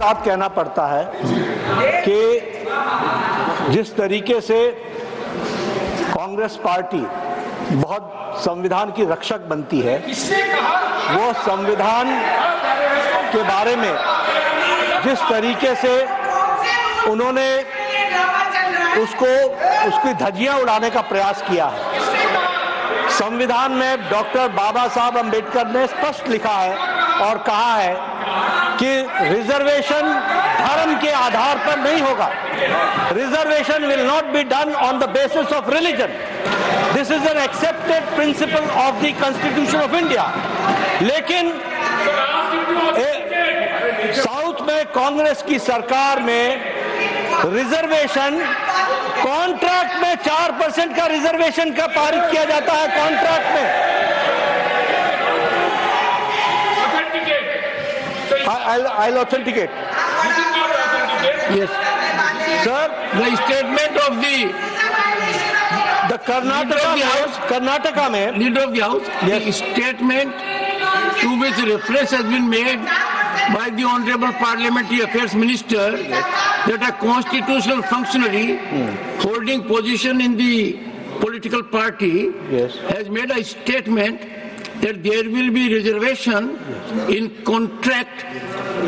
साथ कहना पड़ता है कि जिस तरीके से कांग्रेस पार्टी बहुत संविधान की रक्षक बनती है, वो संविधान के बारे में जिस तरीके से उन्होंने उसकी धज्जियां उड़ाने का प्रयास किया है। संविधान में डॉक्टर बाबा साहब अंबेडकर ने स्पष्ट लिखा है और कहा है कि रिजर्वेशन धर्म के आधार पर नहीं होगा। Reservation will not be done on the basis of religion. This is an accepted principle of the constitution of India. लेकिन साउथ में कांग्रेस की सरकार में रिजर्वेशन कॉन्ट्रैक्ट में 4% का रिजर्वेशन का पारित किया जाता है। कॉन्ट्रैक्ट में I'll authenticate. Yes, sir. The statement of the Karnataka में leader of the house, yes, the statement to which reference has been made by the Honorable Parliamentary Affairs Minister, that a constitutional functionary holding position in the political party yes, has made a statement that there will be reservation in contract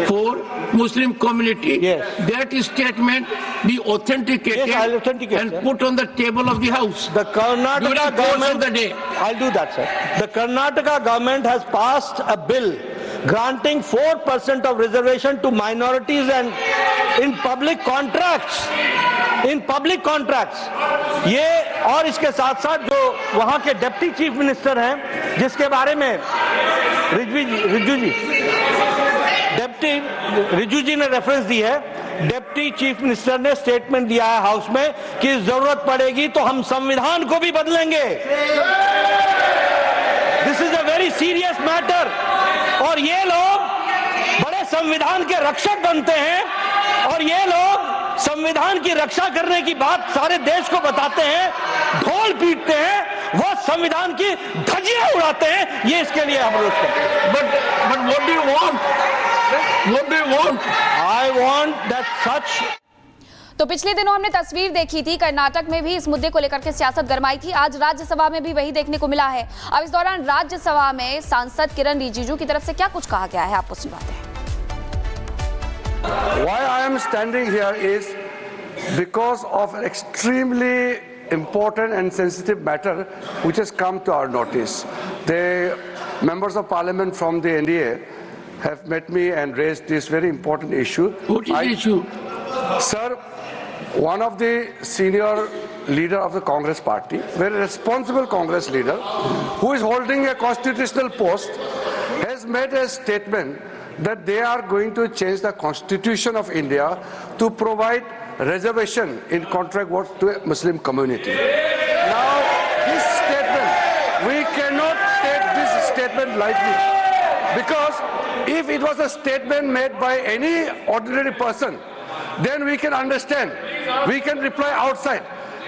for Muslim community. Yes. That statement be authenticated, yes, I'll authenticate, and sir, put on the table of the house. The Karnataka during the course government, of the day. I'll do that, sir. The Karnataka government has passed a bill granting 4% of reservation to minorities and in public contracts. In public contracts ये, और इसके साथ साथ जो वहां के deputy chief minister हैं, जिसके बारे में रिजू जी ने रेफरेंस दी है, डिप्टी चीफ मिनिस्टर ने स्टेटमेंट दिया है हाउस में कि जरूरत पड़ेगी तो हम संविधान को भी बदलेंगे। This is a very serious matter. और ये लोग बड़े संविधान के रक्षक बनते हैं और ये लोग संविधान की रक्षा करने की बात सारे देश को बताते हैं, ढोल पीटते हैं, वो संविधान की धज्जियां उड़ाते हैं। ये इसके लिए हम रोक करते हैं। But what do you want? What do you want? I want that such. तो पिछले दिनों हमने तस्वीर देखी थी, कर्नाटक में भी इस मुद्दे को लेकर के सियासत गरमाई थी। आज राज्यसभा में भी वही देखने को मिला है। अब इस दौरान राज्यसभा में सांसद किरण रिजिजू की तरफ से क्या कुछ कहा गया है, आपको सुनाते हैं। Why I am standing here is because of an extremely important and sensitive matter which has come to our notice. The members of parliament from the NDA have met me and raised this very important issue. What is the issue? Sir, one of the senior leader of the Congress party, very responsible Congress leader, who is holding a constitutional post, has made a statement that they are going to change the constitution of India to provide reservation in contract work to a Muslim community. Now, this statement, we cannot take this statement lightly, because if it was a statement made by any ordinary person, then we can understand, we can reply outside.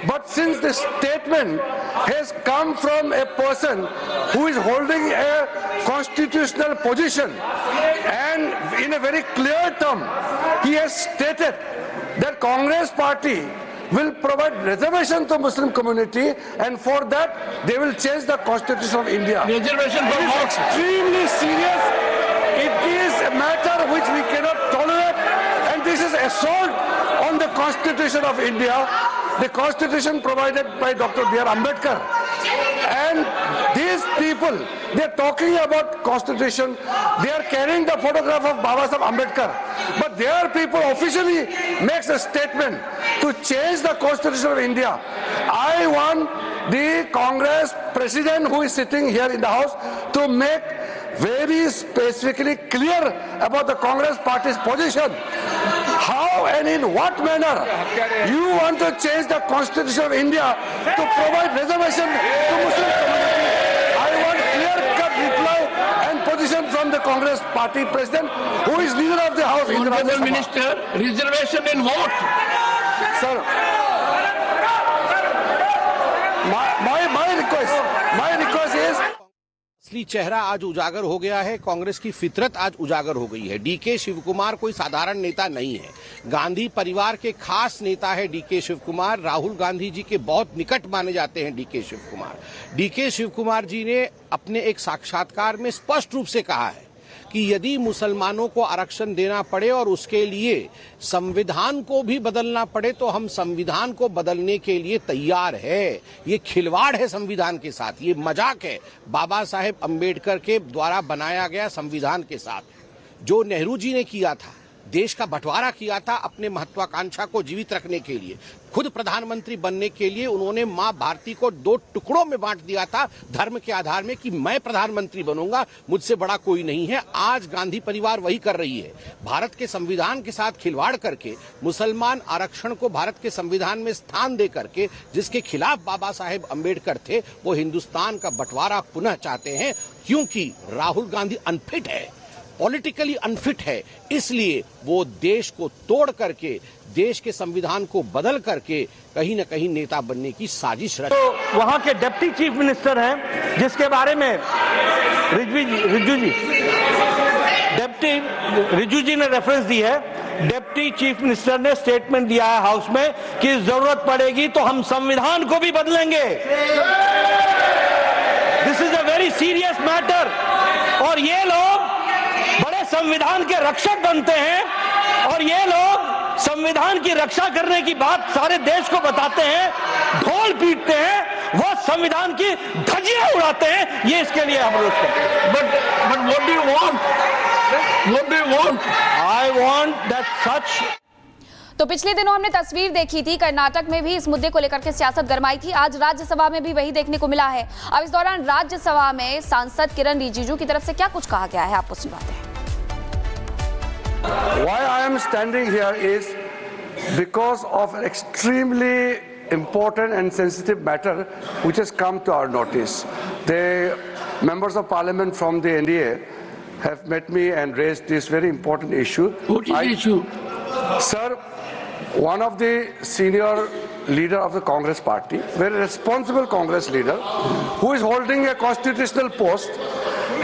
But since the statement has come from a person who is holding a constitutional position, and in a very clear term, he has stated that Congress party will provide reservation to Muslim community, and for that they will change the constitution of India. Reservation for It is what? extremely serious. It is a matter which we cannot tolerate, and this is assault on the constitution of India, the constitution provided by Dr. B.R. Ambedkar. And these people, they are talking about constitution, they are carrying the photograph of Baba Sahib Ambedkar, but their people officially makes a statement to change the constitution of India. I want the Congress president who is sitting here in the house to make very specifically clear about the Congress party's position. How and in what manner you want to change the constitution of India to provide reservation to Muslim community? I want clear-cut reply and position from the Congress party president, who is leader of the house. Honorable Minister, reservation in what? Sir, my request is असली चेहरा आज उजागर हो गया है, कांग्रेस की फितरत आज उजागर हो गई है। डीके शिवकुमार कोई साधारण नेता नहीं है, गांधी परिवार के खास नेता है डीके शिवकुमार। राहुल गांधी जी के बहुत निकट माने जाते हैं डीके शिवकुमार। डीके शिवकुमार जी ने अपने एक साक्षात्कार में स्पष्ट रूप से कहा है कि यदि मुसलमानों को आरक्षण देना पड़े और उसके लिए संविधान को भी बदलना पड़े तो हम संविधान को बदलने के लिए तैयार है। ये खिलवाड़ है संविधान के साथ, ये मजाक है बाबा साहेब अंबेडकर के द्वारा बनाया गया संविधान के साथ। जो नेहरू जी ने किया था, देश का बंटवारा किया था अपने महत्वाकांक्षा को जीवित रखने के लिए, खुद प्रधानमंत्री बनने के लिए उन्होंने मां भारती को 2 टुकड़ों में बांट दिया था धर्म के आधार में कि मैं प्रधानमंत्री बनूंगा, मुझसे बड़ा कोई नहीं है। आज गांधी परिवार वही कर रही है, भारत के संविधान के साथ खिलवाड़ करके मुसलमान आरक्षण को भारत के संविधान में स्थान दे करके, जिसके खिलाफ बाबा साहेब अंबेडकर थे, वो हिंदुस्तान का बंटवारा पुनः चाहते हैं। क्योंकि राहुल गांधी अनफिट है, पॉलिटिकली अनफिट है, इसलिए वो देश को तोड़ करके, देश के संविधान को बदल करके कहीं न कहीं नेता बनने की साजिश रच। तो वहां के डिप्टी चीफ मिनिस्टर हैं, जिसके बारे में रिजू जी ने रेफरेंस दी है। डिप्टी चीफ मिनिस्टर ने स्टेटमेंट दिया है हाउस में कि जरूरत पड़ेगी तो हम संविधान को भी बदलेंगे। This is a very serious matter. और ये लोग बड़े संविधान के रक्षक बनते हैं और ये लोग संविधान की रक्षा करने की बात सारे देश को बताते हैं, ढोल पीटते हैं, वो संविधान की धज्जियां उड़ाते हैं। ये इसके लिए हम रोक हैं। But what do you want? What do you want? I want that such तो पिछले दिनों हमने तस्वीर देखी थी, कर्नाटक में भी इस मुद्दे को लेकर के सियासत गरमाई थी। आज राज्यसभा में भी वही देखने को मिला है। अब इस दौरान राज्यसभा में सांसद किरण रिजिजू की तरफ से क्या कुछ कहा गया है, आपको सुनाते हैं। Why I am standing here is because of an extremely important and sensitive matter which has come to our notice. The members of parliament from the NDA have met me and raised this very important issue. What is the issue? Sir, one of the senior leader of the Congress party, very responsible Congress leader, who is holding a constitutional post,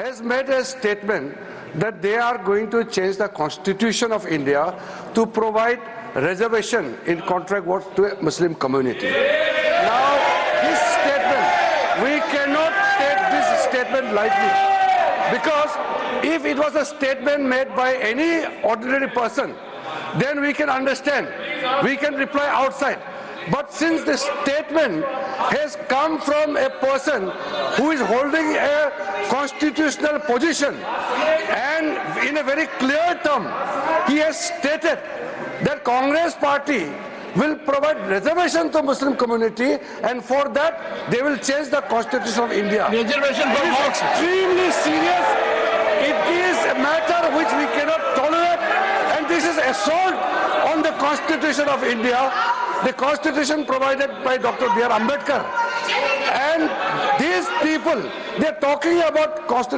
has made a statement that they are going to change the constitution of India to provide reservation in contract work to a Muslim community. Now, this statement, we cannot take this statement lightly, because if it was a statement made by any ordinary person, then we can understand, we can reply outside. But since the statement has come from a person who is holding a constitutional position, and in a very clear term, he has stated that Congress party will provide reservation to Muslim community, and for that they will change the constitution of India. Reservation for It is what? extremely serious. It is a matter which we cannot tolerate, and this is assault on the constitution of India, the constitution provided by Dr. B.R. Ambedkar. And these people, they are talking about constitution.